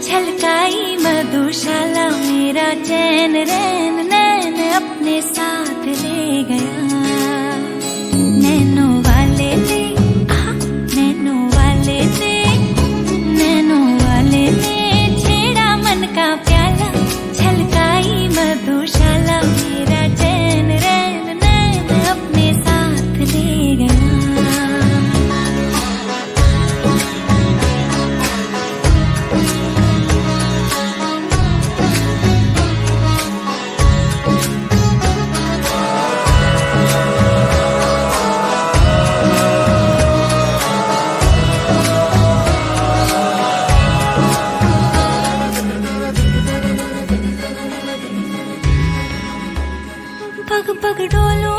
छलकाई मधुशाला मेरा चैन रैन नैन अपने साथ ले गया। नैनों वाले ने नैनों वाले ने नैनों वाले ने छेड़ा मन का प्याला, छलकाई मधुशाला मेरा चैन रैन नैन अपने साथ ले गया। पग पग डोलो